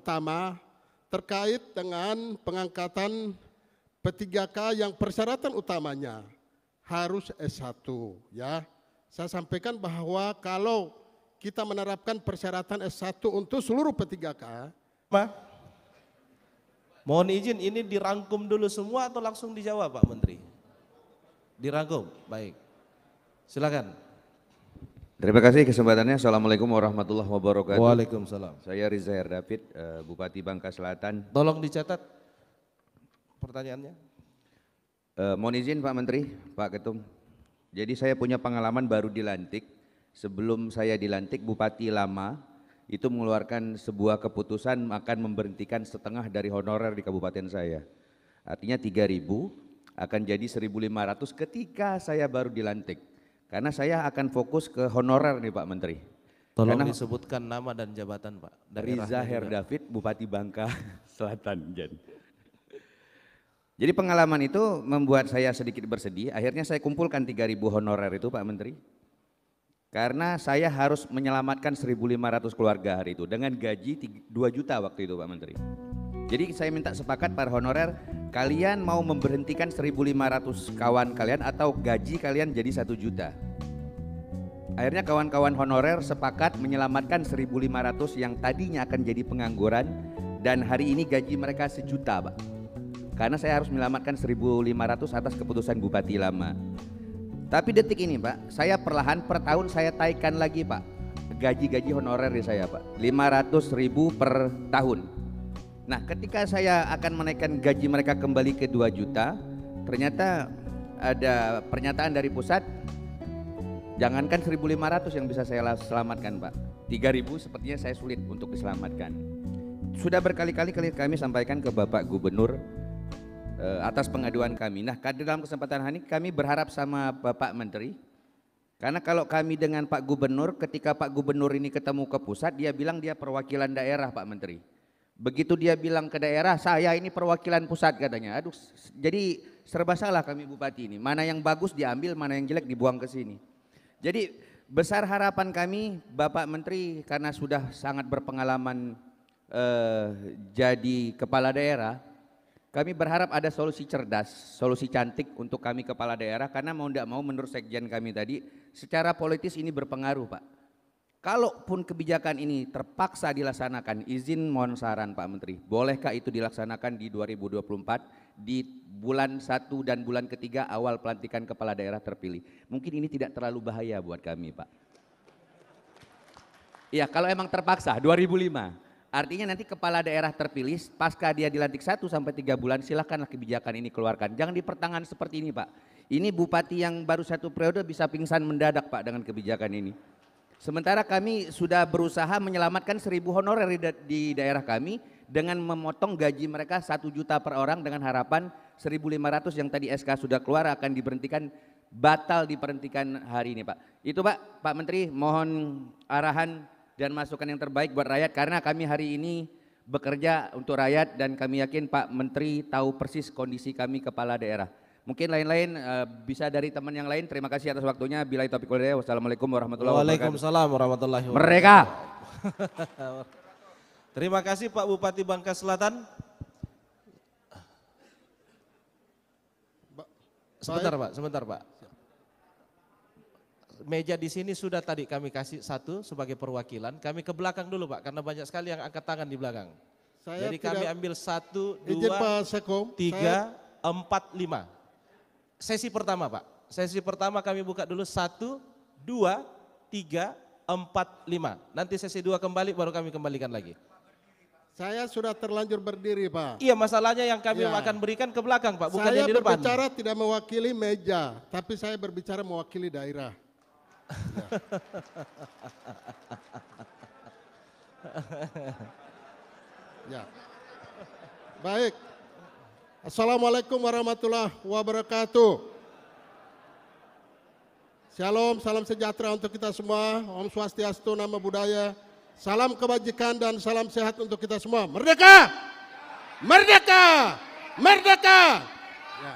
pertama terkait dengan pengangkatan P3K yang persyaratan utamanya harus S1 ya. Saya sampaikan bahwa kalau kita menerapkan persyaratan S1 untuk seluruh P3K. Mohon izin, ini dirangkum dulu semua atau langsung dijawab Pak Menteri? Dirangkum, baik. Silakan. Terima kasih kesempatannya. Assalamualaikum warahmatullahi wabarakatuh. Waalaikumsalam. Saya Riza David, Bupati Bangka Selatan. Tolong dicatat pertanyaannya. Mohon izin Pak Menteri, Pak Ketum. Jadi saya punya pengalaman baru dilantik. Sebelum saya dilantik, Bupati lama itu mengeluarkan sebuah keputusan akan memberhentikan setengah dari honorer di kabupaten saya. Artinya 3.000 akan jadi 1.500 ketika saya baru dilantik. Karena saya akan fokus ke honorer nih Pak Menteri. Tolong Karena disebutkan nama dan jabatan Pak. Riza David, Bupati Bangka Selatan. Jadi pengalaman itu membuat saya sedikit bersedih. Akhirnya saya kumpulkan 3.000 honorer itu Pak Menteri. Karena saya harus menyelamatkan 1.500 keluarga hari itu dengan gaji 2 juta waktu itu Pak Menteri. Jadi saya minta sepakat para honorer, kalian mau memberhentikan 1.500 kawan kalian atau gaji kalian jadi 1 juta. Akhirnya kawan-kawan honorer sepakat menyelamatkan 1.500 yang tadinya akan jadi pengangguran dan hari ini gaji mereka 1 juta Pak. Karena saya harus menyelamatkan 1.500 atas keputusan Bupati lama. Tapi detik ini Pak, saya perlahan per tahun saya taikkan lagi Pak gaji-gaji honorer di saya Pak, 500.000 per tahun. Nah ketika saya akan menaikkan gaji mereka kembali ke 2 juta, ternyata ada pernyataan dari pusat, jangankan 1.500 yang bisa saya selamatkan Pak, 3.000 sepertinya saya sulit untuk diselamatkan. Sudah berkali-kali kami sampaikan ke Bapak Gubernur atas pengaduan kami. Nah dalam kesempatan hari ini kami berharap sama Bapak Menteri, karena kalau kami dengan Pak Gubernur, ketika Pak Gubernur ini ketemu ke pusat, dia bilang dia perwakilan daerah Pak Menteri. Begitu dia bilang ke daerah, saya ini perwakilan pusat katanya. Aduh, jadi serba salah kami Bupati ini. Mana yang bagus diambil, mana yang jelek dibuang ke sini. Jadi besar harapan kami Bapak Menteri, karena sudah sangat berpengalaman jadi kepala daerah, kami berharap ada solusi cerdas, solusi cantik untuk kami kepala daerah, karena mau tidak mau menurut sekjen kami tadi, secara politis ini berpengaruh Pak. Kalaupun kebijakan ini terpaksa dilaksanakan, izin mohon saran Pak Menteri, bolehkah itu dilaksanakan di 2024 di bulan 1 dan bulan ketiga awal pelantikan kepala daerah terpilih? Mungkin ini tidak terlalu bahaya buat kami Pak. Iya kalau emang terpaksa 2005. Artinya nanti kepala daerah terpilih pasca dia dilantik 1 sampai 3 bulan silakanlah kebijakan ini keluarkan. Jangan di pertengahan seperti ini Pak. Ini bupati yang baru 1 periode bisa pingsan mendadak Pak dengan kebijakan ini. Sementara kami sudah berusaha menyelamatkan 1.000 honorer di daerah kami dengan memotong gaji mereka 1 juta per orang dengan harapan 1.500 yang tadi SK sudah keluar akan diberhentikan, batal diberhentikan hari ini Pak. Itu Pak Menteri mohon arahan dan masukan yang terbaik buat rakyat, karena kami hari ini bekerja untuk rakyat dan kami yakin Pak Menteri tahu persis kondisi kami kepala daerah. Mungkin lain-lain bisa dari teman yang lain. Terima kasih atas waktunya. Billahi taufiq wal hidayah. Wassalamualaikum warahmatullahi wabarakatuh. Waalaikumsalam warahmatullahi wabarakatuh. Merdeka. Terima kasih Pak Bupati Bangka Selatan. Sebentar Pak. Meja di sini sudah tadi kami kasih 1 sebagai perwakilan. Kami ke belakang dulu Pak, karena banyak sekali yang angkat tangan di belakang. Jadi kami ambil 1, 2, 3, 4, 5. Sesi pertama Pak. Sesi pertama kami buka dulu 1, 2, 3, 4, 5. Nanti sesi 2 kembali baru kami kembalikan lagi. Saya sudah terlanjur berdiri Pak. Iya masalahnya yang kami akan berikan ke belakang Pak, bukan yang di depan. Saya berbicara tidak mewakili meja, tapi saya berbicara mewakili daerah. Ya. Baik. Assalamualaikum warahmatullahi wabarakatuh. Shalom, salam sejahtera untuk kita semua. Om Swastiastu, Namo Buddhaya. Salam kebajikan dan salam sehat untuk kita semua. Merdeka! Merdeka! Merdeka! Ya.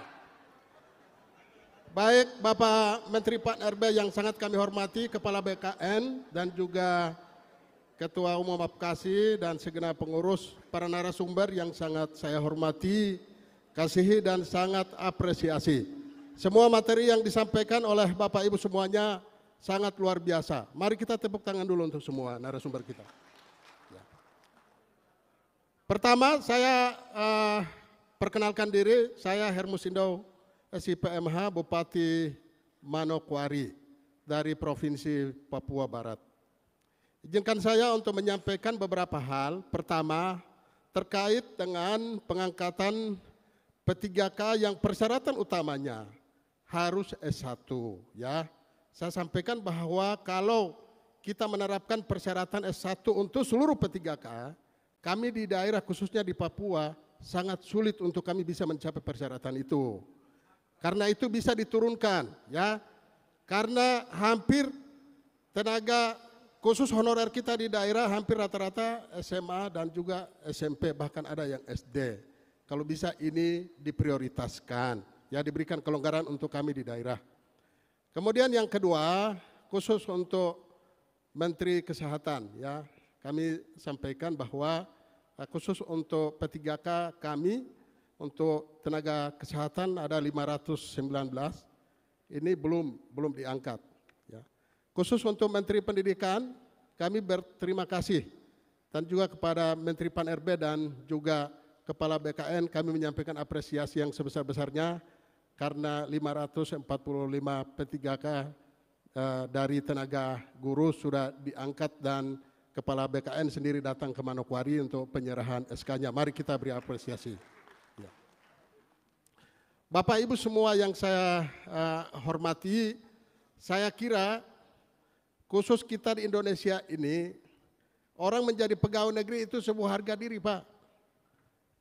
Baik Bapak Menteri Pan RB yang sangat kami hormati, Kepala BKN dan juga Ketua Umum APKASI dan segenap pengurus, para narasumber yang sangat saya hormati, kasihi dan sangat apresiasi. Semua materi yang disampaikan oleh Bapak Ibu semuanya sangat luar biasa. Mari kita tepuk tangan dulu untuk semua narasumber kita. Ya. Pertama saya perkenalkan diri, saya Hermusindo SIPMH Bupati Manokwari dari Provinsi Papua Barat. Izinkan saya untuk menyampaikan beberapa hal. Pertama, terkait dengan pengangkatan P3K yang persyaratan utamanya harus S1 ya. Saya sampaikan bahwa kalau kita menerapkan persyaratan S1 untuk seluruh P3K, kami di daerah khususnya di Papua sangat sulit untuk kami bisa mencapai persyaratan itu. Karena itu bisa diturunkan ya. Karena hampir tenaga khusus honorer kita di daerah hampir rata-rata SMA dan juga SMP, bahkan ada yang SD. Kalau bisa ini diprioritaskan, ya diberikan kelonggaran untuk kami di daerah. Kemudian yang kedua, khusus untuk Menteri Kesehatan, ya kami sampaikan bahwa khusus untuk P3K kami, untuk tenaga kesehatan ada 519, ini belum diangkat. Khusus untuk Menteri Pendidikan, kami berterima kasih dan juga kepada Menteri Pan-RB dan juga Kepala BKN kami menyampaikan apresiasi yang sebesar-besarnya karena 545 P3K dari tenaga guru sudah diangkat dan Kepala BKN sendiri datang ke Manokwari untuk penyerahan SK-nya. Mari kita beri apresiasi. Ya. Bapak Ibu semua yang saya hormati, saya kira khusus kita di Indonesia ini, orang menjadi pegawai negeri itu sebuah harga diri, Pak.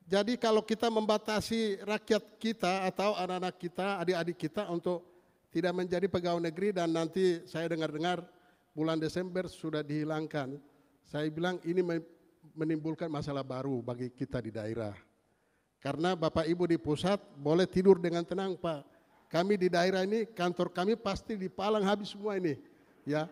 Jadi kalau kita membatasi rakyat kita atau anak-anak kita, adik-adik kita untuk tidak menjadi pegawai negeri dan nanti saya dengar-dengar bulan Desember sudah dihilangkan. Saya bilang ini menimbulkan masalah baru bagi kita di daerah. Karena Bapak Ibu di pusat boleh tidur dengan tenang, Pak. Kami di daerah ini, kantor kami pasti dipalang habis semua ini. Ya.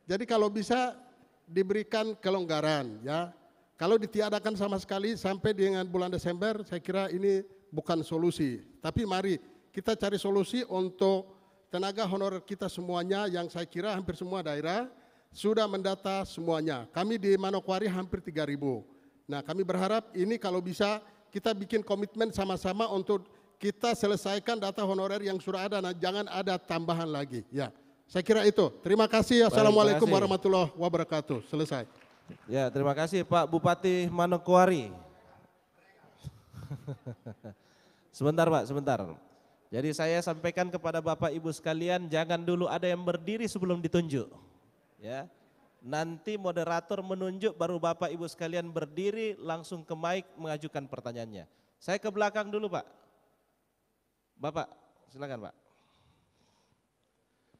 Jadi kalau bisa diberikan kelonggaran ya. Kalau ditiadakan sama sekali sampai dengan bulan Desember saya kira ini bukan solusi. Tapi mari kita cari solusi untuk tenaga honorer kita semuanya yang saya kira hampir semua daerah sudah mendata semuanya. Kami di Manokwari hampir 3.000. Nah kami berharap ini kalau bisa kita bikin komitmen sama-sama untuk kita selesaikan data honorer yang sudah ada. Nah jangan ada tambahan lagi ya. Saya kira itu. Terima kasih. Assalamualaikum warahmatullahi wabarakatuh. Selesai. Ya, terima kasih Pak Bupati Manokwari. Sebentar Pak, sebentar. Jadi saya sampaikan kepada Bapak Ibu sekalian, jangan dulu ada yang berdiri sebelum ditunjuk. Ya, nanti moderator menunjuk baru Bapak Ibu sekalian berdiri langsung ke mic mengajukan pertanyaannya. Saya ke belakang dulu Pak. Bapak, silakan Pak.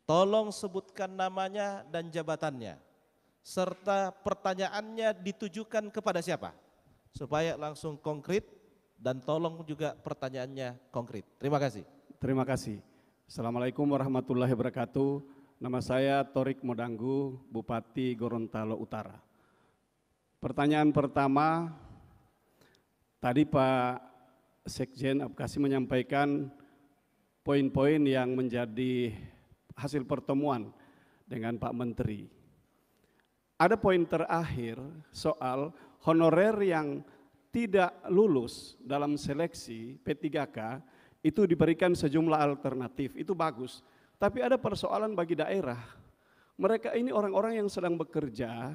Tolong sebutkan namanya dan jabatannya, serta pertanyaannya ditujukan kepada siapa, supaya langsung konkret dan tolong juga pertanyaannya konkret. Terima kasih. Terima kasih. Assalamualaikum warahmatullahi wabarakatuh. Nama saya Torik Modanggu, Bupati Gorontalo Utara. Pertanyaan pertama, tadi Pak Sekjen APKASI menyampaikan poin-poin yang menjadi hasil pertemuan dengan Pak Menteri. Ada poin terakhir soal honorer yang tidak lulus dalam seleksi P3K itu diberikan sejumlah alternatif, itu bagus. Tapi ada persoalan bagi daerah. Mereka ini orang-orang yang sedang bekerja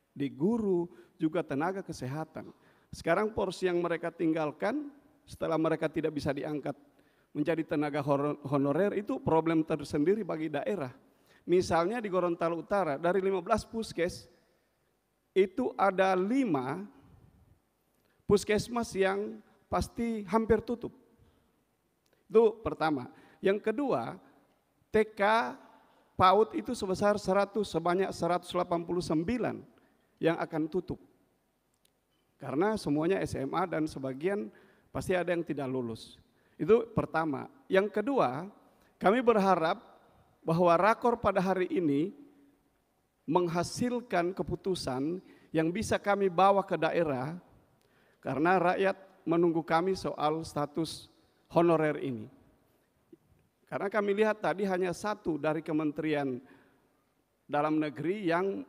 di guru, juga tenaga kesehatan. Sekarang porsi yang mereka tinggalkan setelah mereka tidak bisa diangkat menjadi tenaga honorer itu problem tersendiri bagi daerah. Misalnya di Gorontalo Utara dari 15 puskes itu ada 5 puskesmas yang pasti hampir tutup. Itu pertama. Yang kedua, TK PAUD itu sebanyak 189 yang akan tutup. Karena semuanya SMA dan sebagian pasti ada yang tidak lulus. Itu pertama. Yang kedua, kami berharap bahwa rakor pada hari ini menghasilkan keputusan yang bisa kami bawa ke daerah, karena rakyat menunggu kami soal status honorer ini. Karena kami lihat tadi hanya satu dari Kementerian Dalam Negeri yang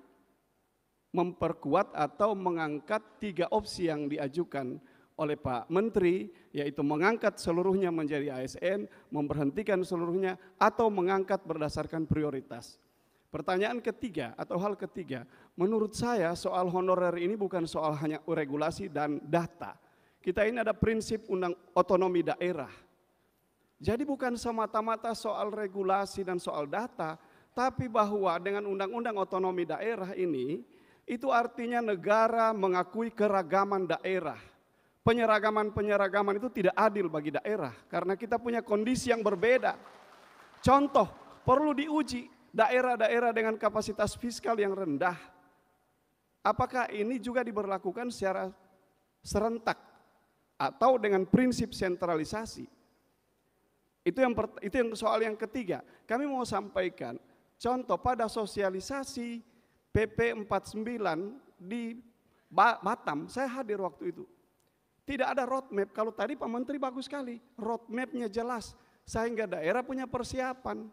memperkuat atau mengangkat 3 opsi yang diajukan oleh Pak Menteri, yaitu mengangkat seluruhnya menjadi ASN, memberhentikan seluruhnya, atau mengangkat berdasarkan prioritas. Pertanyaan ketiga atau hal ketiga, menurut saya soal honorer ini bukan soal hanya regulasi dan data. Kita ini ada prinsip otonomi daerah. Jadi bukan semata-mata soal regulasi dan soal data, tapi bahwa dengan undang-undang otonomi daerah ini, itu artinya negara mengakui keragaman daerah. Penyeragaman itu tidak adil bagi daerah, karena kita punya kondisi yang berbeda. Contoh, perlu diuji daerah-daerah dengan kapasitas fiskal yang rendah. Apakah ini juga diberlakukan secara serentak atau dengan prinsip sentralisasi? Itu yang soal yang ketiga. Kami mau sampaikan contoh pada sosialisasi PP 49 di Batam, saya hadir waktu itu. Tidak ada roadmap. Kalau tadi Pak Menteri bagus sekali, roadmapnya jelas sehingga daerah punya persiapan.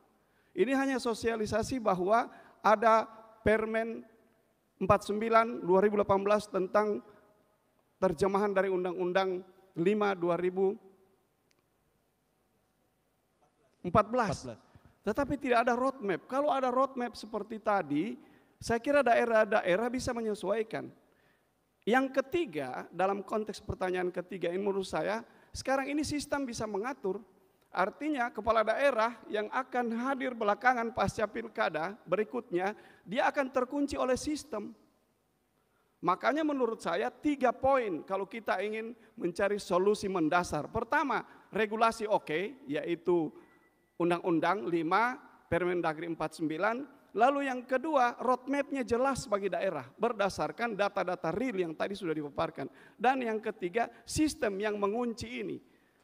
Ini hanya sosialisasi bahwa ada Permen 49 2018 tentang terjemahan dari Undang-Undang 5 2014. Tetapi tidak ada roadmap. Kalau ada roadmap seperti tadi, saya kira daerah-daerah bisa menyesuaikan. Yang ketiga, dalam konteks pertanyaan ketiga ini menurut saya, sekarang ini sistem bisa mengatur. Artinya kepala daerah yang akan hadir belakangan pasca pilkada berikutnya, dia akan terkunci oleh sistem. Makanya menurut saya 3 poin kalau kita ingin mencari solusi mendasar. Pertama, regulasi oke, yaitu Undang-Undang 5, Permendagri 49. Lalu yang kedua, roadmap-nya jelas bagi daerah berdasarkan data-data real yang tadi sudah dipaparkan. Dan yang ketiga, sistem yang mengunci ini.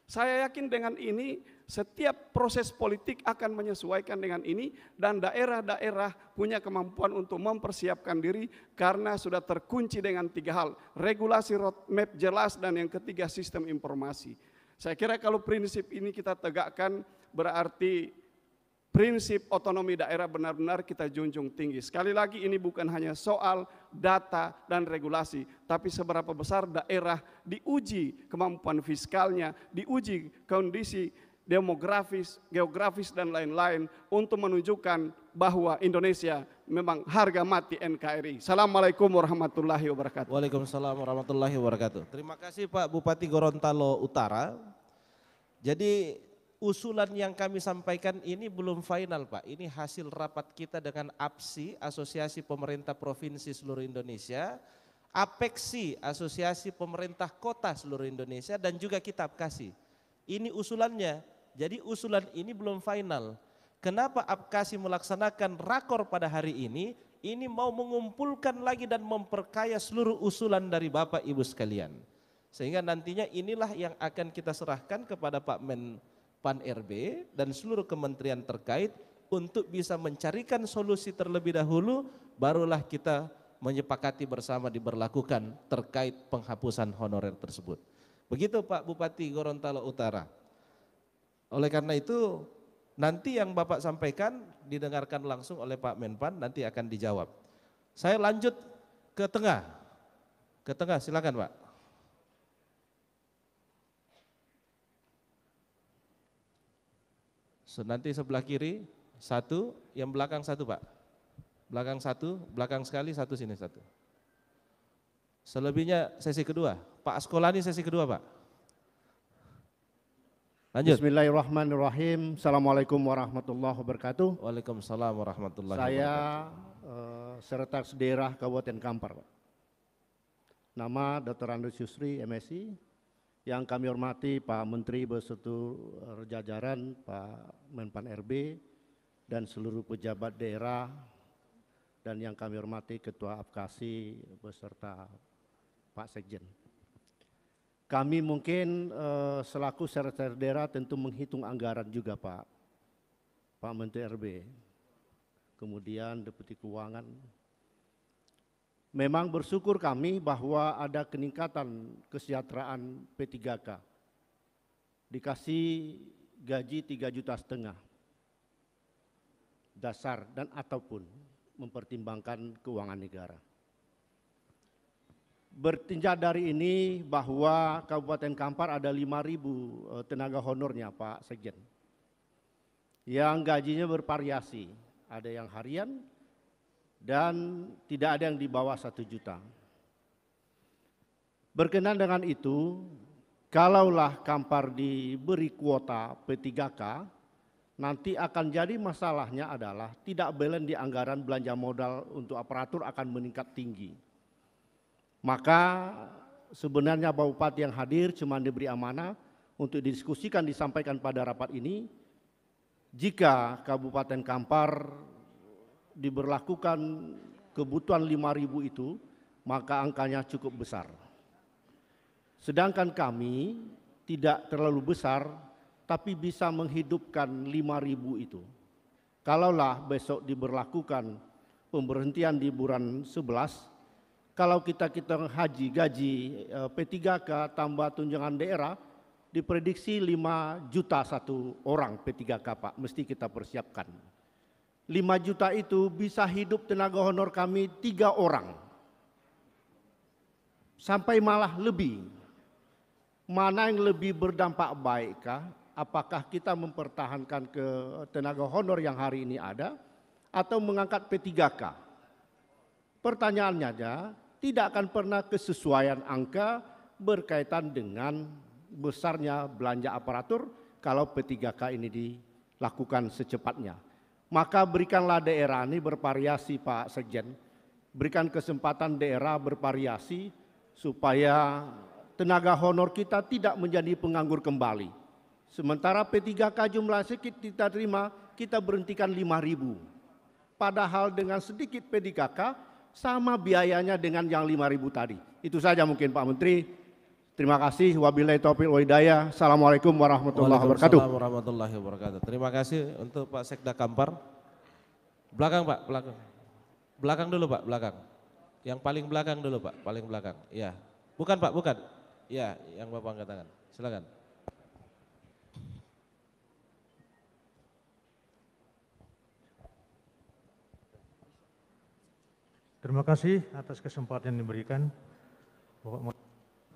Saya yakin dengan ini setiap proses politik akan menyesuaikan dengan ini, dan daerah-daerah punya kemampuan untuk mempersiapkan diri karena sudah terkunci dengan 3 hal. Regulasi, roadmap jelas, dan yang ketiga sistem informasi. Saya kira kalau prinsip ini kita tegakkan, berarti prinsip otonomi daerah benar-benar kita junjung tinggi. Sekali lagi ini bukan hanya soal data dan regulasi, tapi seberapa besar daerah diuji kemampuan fiskalnya, diuji kondisi demografis, geografis dan lain-lain untuk menunjukkan bahwa Indonesia memang harga mati NKRI. Assalamualaikum warahmatullahi wabarakatuh. Waalaikumsalam warahmatullahi wabarakatuh. Terima kasih Pak Bupati Gorontalo Utara. Jadi usulan yang kami sampaikan ini belum final Pak, ini hasil rapat kita dengan APSI, Asosiasi Pemerintah Provinsi Seluruh Indonesia, APEKSI, Asosiasi Pemerintah Kota Seluruh Indonesia, dan juga kita APKASI. Ini usulannya, jadi usulan ini belum final. Kenapa APKASI melaksanakan rakor pada hari ini mau mengumpulkan lagi dan memperkaya seluruh usulan dari Bapak Ibu sekalian. Sehingga nantinya inilah yang akan kita serahkan kepada Pak Menpan RB dan seluruh kementerian terkait untuk bisa mencarikan solusi terlebih dahulu, barulah kita menyepakati bersama diberlakukan terkait penghapusan honorer tersebut. Begitu Pak Bupati Gorontalo Utara. Oleh karena itu nanti yang Bapak sampaikan didengarkan langsung oleh Pak Menpan, nanti akan dijawab. Saya lanjut ke tengah. Ke tengah silakan Pak. Nanti sebelah kiri satu, yang belakang satu Pak. Belakang satu, belakang sekali satu, sini satu. Selebihnya sesi kedua. Pak Askolani sesi kedua Pak. Lanjut. Bismillahirrahmanirrahim. Assalamualaikum warahmatullahi wabarakatuh. Waalaikumsalam warahmatullahi wabarakatuh. Saya Sekretaris Daerah Kabupaten Kampar Pak. Nama Dr. Andus Yusri MSI. Yang kami hormati Pak Menteri beserta jajaran, Pak Menpan RB, dan seluruh pejabat daerah, dan yang kami hormati Ketua APKASI beserta Pak Sekjen. Kami mungkin selaku Sekretaris Daerah tentu menghitung anggaran juga Pak Menteri RB, kemudian Deputi Keuangan, Memang bersyukur kami bahwa ada peningkatan kesejahteraan P3K. Dikasih gaji 3,5 juta dasar dan ataupun mempertimbangkan keuangan negara. Bertinjau dari ini bahwa Kabupaten Kampar ada 5.000 tenaga honornya Pak Sekjen. Yang gajinya bervariasi, ada yang harian dan tidak ada yang di bawah 1 juta. Berkenan dengan itu, kalaulah Kampar diberi kuota P3K, nanti akan jadi masalahnya adalah tidak balance di anggaran belanja modal untuk aparatur akan meningkat tinggi. Maka sebenarnya Bapak Bupati yang hadir cuma diberi amanah untuk didiskusikan, disampaikan pada rapat ini, jika Kabupaten Kampar diberlakukan kebutuhan 5.000 itu, maka angkanya cukup besar. Sedangkan kami tidak terlalu besar, tapi bisa menghidupkan 5.000 itu. Kalaulah besok diberlakukan pemberhentian di bulan 11, kalau kita haji gaji P3K tambah tunjangan daerah, diprediksi 5 juta satu orang P3K Pak, mesti kita persiapkan. 5 juta itu bisa hidup tenaga honor kami 3 orang. Sampai malah lebih. Mana yang lebih berdampak baikkah? Apakah kita mempertahankan ke tenaga honor yang hari ini ada atau mengangkat P3K? Pertanyaannya aja, tidak akan pernah kesesuaian angka berkaitan dengan besarnya belanja aparatur kalau P3K ini dilakukan secepatnya. Maka berikanlah daerah ini bervariasi Pak Sekjen, berikan kesempatan daerah bervariasi supaya tenaga honor kita tidak menjadi penganggur kembali. Sementara P3K jumlah sedikit kita terima, kita berhentikan 5.000. Padahal dengan sedikit P3K sama biayanya dengan yang 5.000 tadi. Itu saja mungkin Pak Menteri. Terima kasih. Wabillahi taufiq wal hidayah. Assalamualaikum warahmatullahi wabarakatuh. Waalaikumsalam warahmatullahi wabarakatuh. Terima kasih untuk Pak Sekda Kampar. Belakang Pak, belakang. Belakang dulu Pak, belakang. Yang paling belakang dulu Pak, paling belakang. Iya. Bukan Pak, bukan. Iya, yang Bapak angkat tangan. Silakan. Terima kasih atas kesempatan yang diberikan.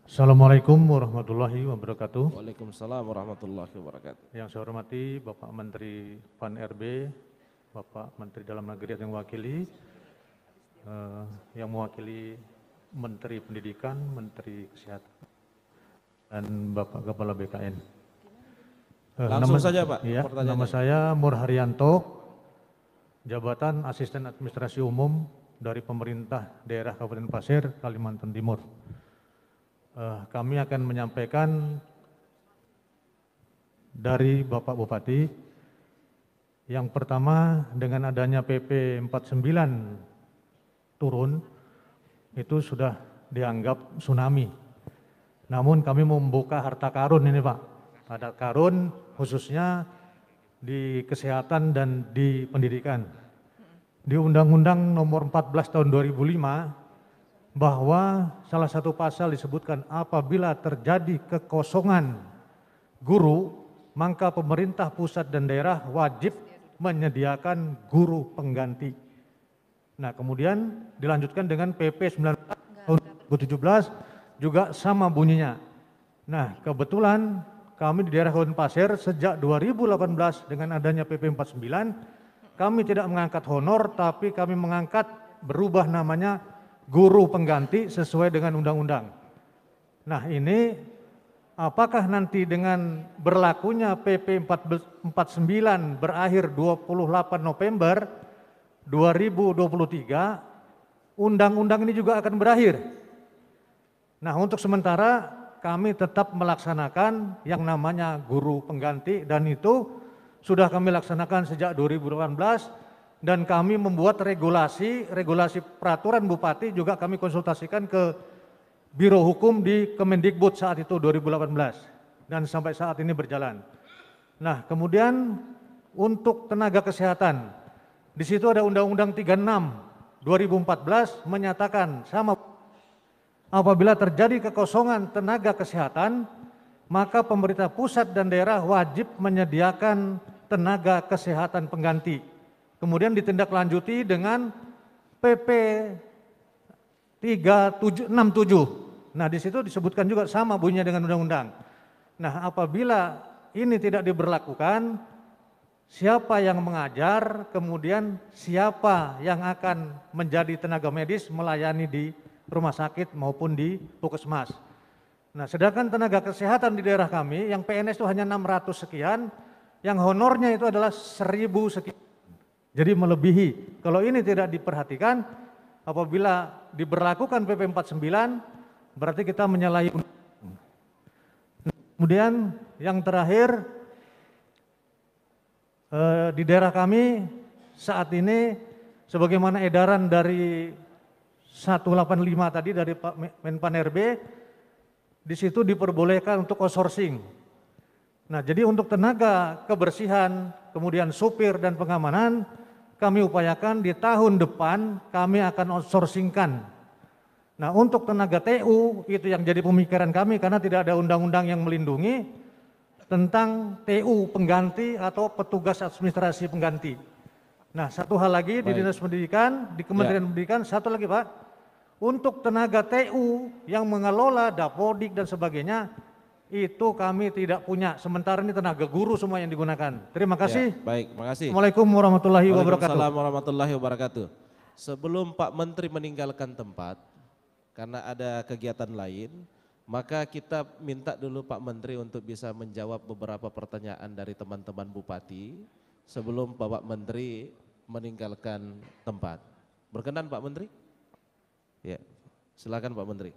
Assalamualaikum warahmatullahi wabarakatuh. Waalaikumsalam warahmatullahi wabarakatuh. Yang saya hormati Bapak Menteri Pan-RB, Bapak Menteri Dalam Negeri yang mewakili Menteri Pendidikan, Menteri Kesehatan, dan Bapak Kepala BKN. Langsung saja Pak. Iya, nama saya Mur Haryanto, jabatan Asisten Administrasi Umum dari Pemerintah Daerah Kabupaten Pasir, Kalimantan Timur. Kami akan menyampaikan dari Bapak Bupati. Yang pertama, dengan adanya PP 49 turun, itu sudah dianggap tsunami. Namun kami membuka harta karun ini Pak. Harta karun khususnya di kesehatan dan di pendidikan. Di Undang-Undang Nomor 14 Tahun 2005 bahwa salah satu pasal disebutkan apabila terjadi kekosongan guru, maka pemerintah pusat dan daerah wajib menyediakan guru pengganti. Nah, kemudian dilanjutkan dengan PP 19 tahun 2017 juga sama bunyinya. Nah, kebetulan kami di daerah Kabupaten Pasir sejak 2018 dengan adanya PP 49 kami tidak mengangkat honor, tapi kami mengangkat berubah namanya guru pengganti sesuai dengan undang-undang. Nah ini apakah nanti dengan berlakunya PP 49 berakhir 28 November 2023, undang-undang ini juga akan berakhir. Nah untuk sementara kami tetap melaksanakan yang namanya guru pengganti dan itu sudah kami laksanakan sejak 2018 dan kami membuat regulasi peraturan Bupati juga kami konsultasikan ke Biro Hukum di Kemendikbud saat itu 2018 dan sampai saat ini berjalan. Nah kemudian untuk tenaga kesehatan, di situ ada Undang-Undang 36 2014 menyatakan sama, apabila terjadi kekosongan tenaga kesehatan, maka pemerintah pusat dan daerah wajib menyediakan tenaga kesehatan pengganti. Kemudian ditindaklanjuti dengan PP 3767. Nah, di situ disebutkan juga sama bunyinya dengan undang-undang. Nah, apabila ini tidak diberlakukan, siapa yang mengajar, kemudian siapa yang akan menjadi tenaga medis melayani di rumah sakit maupun di puskesmas. Nah, sedangkan tenaga kesehatan di daerah kami yang PNS itu hanya 600 sekian, yang honornya itu adalah 1000 sekian. Jadi melebihi. Kalau ini tidak diperhatikan, apabila diberlakukan PP 49, berarti kita menyalahi undang-undang. Kemudian yang terakhir, di daerah kami saat ini sebagaimana edaran dari 185 tadi dari Pak Menpan RB, di situ diperbolehkan untuk outsourcing. Nah, jadi untuk tenaga kebersihan, kemudian supir dan pengamanan, kami upayakan di tahun depan kami akan outsourcingkan. Nah, untuk tenaga TU itu yang jadi pemikiran kami karena tidak ada undang-undang yang melindungi tentang TU pengganti atau petugas administrasi pengganti. Nah, satu hal lagi di Dinas Pendidikan, di Kementerian Pendidikan, satu lagi Pak, untuk tenaga TU yang mengelola Dapodik dan sebagainya, itu kami tidak punya. Sementara ini tenaga guru semua yang digunakan. Terima kasih. Ya, baik, makasih. Assalamualaikum warahmatullahi wabarakatuh. Waalaikumsalam warahmatullahi wabarakatuh. Sebelum Pak Menteri meninggalkan tempat, karena ada kegiatan lain, maka kita minta dulu Pak Menteri untuk bisa menjawab beberapa pertanyaan dari teman-teman Bupati sebelum Bapak Menteri meninggalkan tempat. Berkenan Pak Menteri? Ya, silakan Pak Menteri.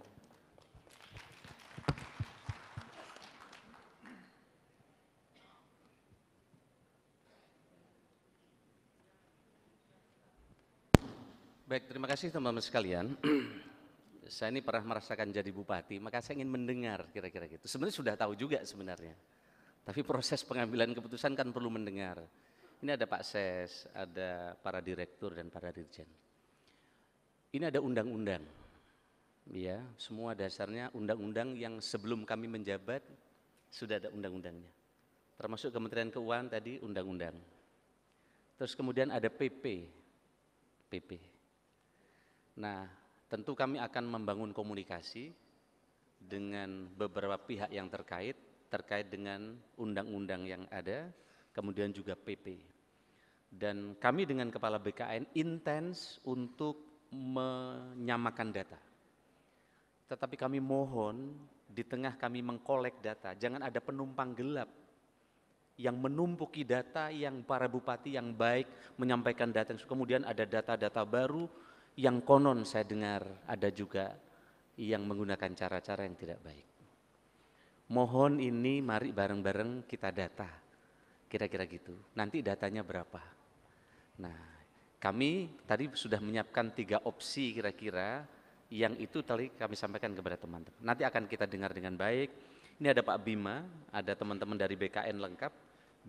Baik, terima kasih teman-teman sekalian. Saya ini pernah merasakan jadi bupati, maka saya ingin mendengar kira-kira gitu. Sebenarnya sudah tahu juga sebenarnya. Tapi proses pengambilan keputusan kan perlu mendengar. Ini ada Pak Ses, ada para direktur dan para dirjen. Ini ada undang-undang. Ya, semua dasarnya undang-undang yang sebelum kami menjabat sudah ada undang-undangnya. Termasuk Kementerian Keuangan tadi undang-undang. Terus kemudian ada PP. Nah, tentu kami akan membangun komunikasi dengan beberapa pihak yang terkait dengan undang-undang yang ada, kemudian juga PP. Dan kami dengan Kepala BKN intens untuk menyamakan data. Tetapi kami mohon di tengah kami mengkolek data, jangan ada penumpang gelap yang menumpuki data yang para bupati yang baik menyampaikan data, kemudian ada data-data baru yang konon saya dengar ada juga yang menggunakan cara-cara yang tidak baik. Mohon ini mari bareng-bareng kita data, kira-kira gitu. Nanti datanya berapa? Nah, kami tadi sudah menyiapkan 3 opsi kira-kira yang itu tadi kami sampaikan kepada teman-teman. Nanti akan kita dengar dengan baik. Ini ada Pak Bima, ada teman-teman dari BKN lengkap,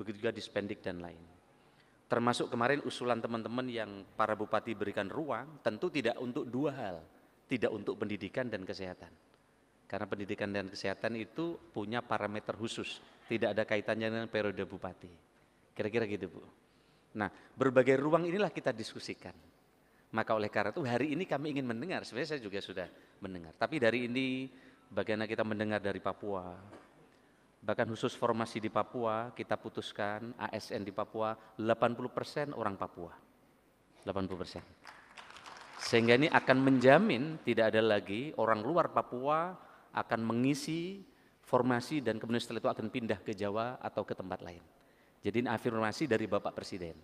begitu juga Dispendik dan lain. Termasuk kemarin usulan teman-teman yang para bupati berikan ruang, tentu tidak untuk 2 hal, tidak untuk pendidikan dan kesehatan. Karena pendidikan dan kesehatan itu punya parameter khusus, tidak ada kaitannya dengan periode bupati. Kira-kira gitu Bu. Nah, berbagai ruang inilah kita diskusikan. Maka oleh karena itu hari ini kami ingin mendengar, sebenarnya saya juga sudah mendengar. Tapi dari ini bagaimana kita mendengar dari Papua, bahkan khusus formasi di Papua, kita putuskan ASN di Papua 80% orang Papua. 80%. Sehingga ini akan menjamin tidak ada lagi orang luar Papua akan mengisi formasi dan kemudian setelah itu akan pindah ke Jawa atau ke tempat lain. Jadi ini afirmasi dari Bapak Presiden.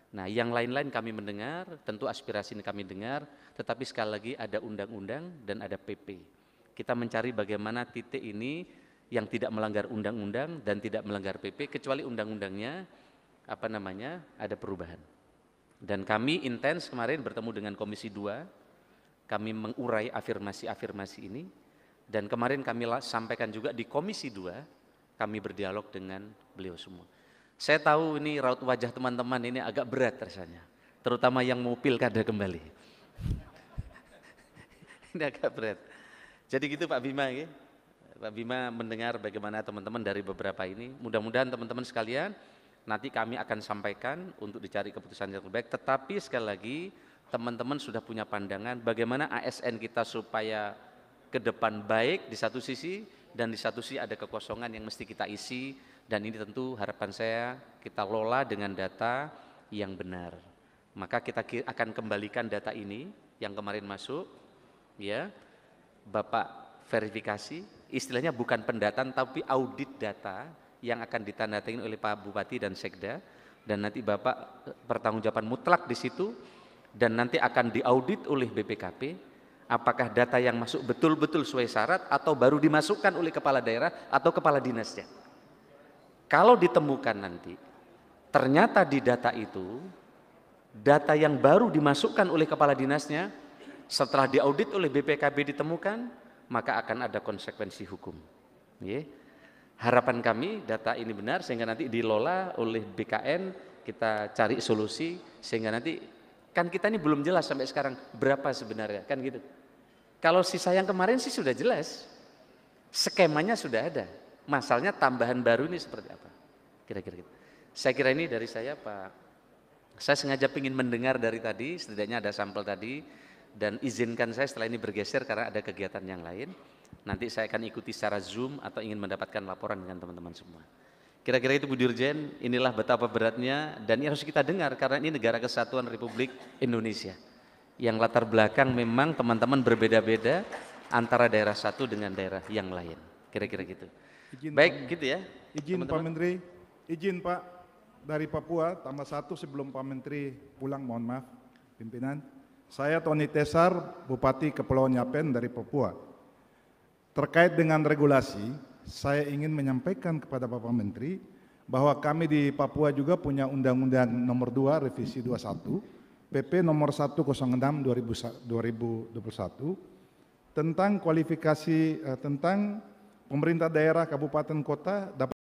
Nah, yang lain-lain kami mendengar, tentu aspirasi ini kami dengar, tetapi sekali lagi ada undang-undang dan ada PP. Kita mencari bagaimana titik ini yang tidak melanggar undang-undang dan tidak melanggar PP, kecuali undang-undangnya ada perubahan. Dan kami intens kemarin bertemu dengan Komisi 2, kami mengurai afirmasi-afirmasi ini, dan kemarin kami sampaikan juga di Komisi 2, kami berdialog dengan beliau semua. Saya tahu ini raut wajah teman-teman ini agak berat rasanya, terutama yang mau pilkada kembali. Ini agak berat. Jadi gitu Pak Bima ya. Pak Bima mendengar bagaimana teman-teman dari beberapa ini. Mudah-mudahan teman-teman sekalian nanti kami akan sampaikan untuk dicari keputusan yang terbaik. Tetapi sekali lagi teman-teman sudah punya pandangan bagaimana ASN kita supaya ke depan baik di satu sisi, dan di satu sisi ada kekosongan yang mesti kita isi, dan ini tentu harapan saya kita lola dengan data yang benar. Maka kita akan kembalikan data ini yang kemarin masuk, ya Bapak verifikasi, istilahnya bukan pendataan tapi audit data yang akan ditandatangani oleh Pak Bupati dan Sekda, dan nanti Bapak pertanggungjawaban mutlak di situ, dan nanti akan diaudit oleh BPKP apakah data yang masuk betul-betul sesuai syarat atau baru dimasukkan oleh kepala daerah atau kepala dinasnya. Kalau ditemukan nanti ternyata di data itu data yang baru dimasukkan oleh kepala dinasnya setelah diaudit oleh BPKB ditemukan, maka akan ada konsekuensi hukum. Harapan kami data ini benar sehingga nanti dilola oleh BKN, kita cari solusi sehingga nanti kan kita ini belum jelas sampai sekarang berapa sebenarnya, kan gitu. Kalau sisa yang kemarin sih sudah jelas, skemanya sudah ada, masalahnya tambahan baru ini seperti apa, kira-kira gitu. Saya kira ini dari saya Pak, saya sengaja ingin mendengar dari tadi, setidaknya ada sampel tadi, dan izinkan saya setelah ini bergeser karena ada kegiatan yang lain, nanti saya akan ikuti secara Zoom atau ingin mendapatkan laporan dengan teman-teman semua. Kira-kira itu Bu Dirjen, inilah betapa beratnya dan ini harus kita dengar karena ini negara kesatuan Republik Indonesia. Yang latar belakang memang teman-teman berbeda-beda antara daerah satu dengan daerah yang lain. Kira-kira gitu. Baik gitu ya. Izin Pak Menteri, izin Pak dari Papua, tambah satu sebelum Pak Menteri pulang, mohon maaf pimpinan. Saya Tony Tesar, Bupati Kepulauan Yapen dari Papua. Terkait dengan regulasi, saya ingin menyampaikan kepada Bapak Menteri bahwa kami di Papua juga punya Undang-Undang Nomor 2 Revisi 21, PP Nomor 106 2021 tentang kualifikasi tentang pemerintah daerah kabupaten kota dapat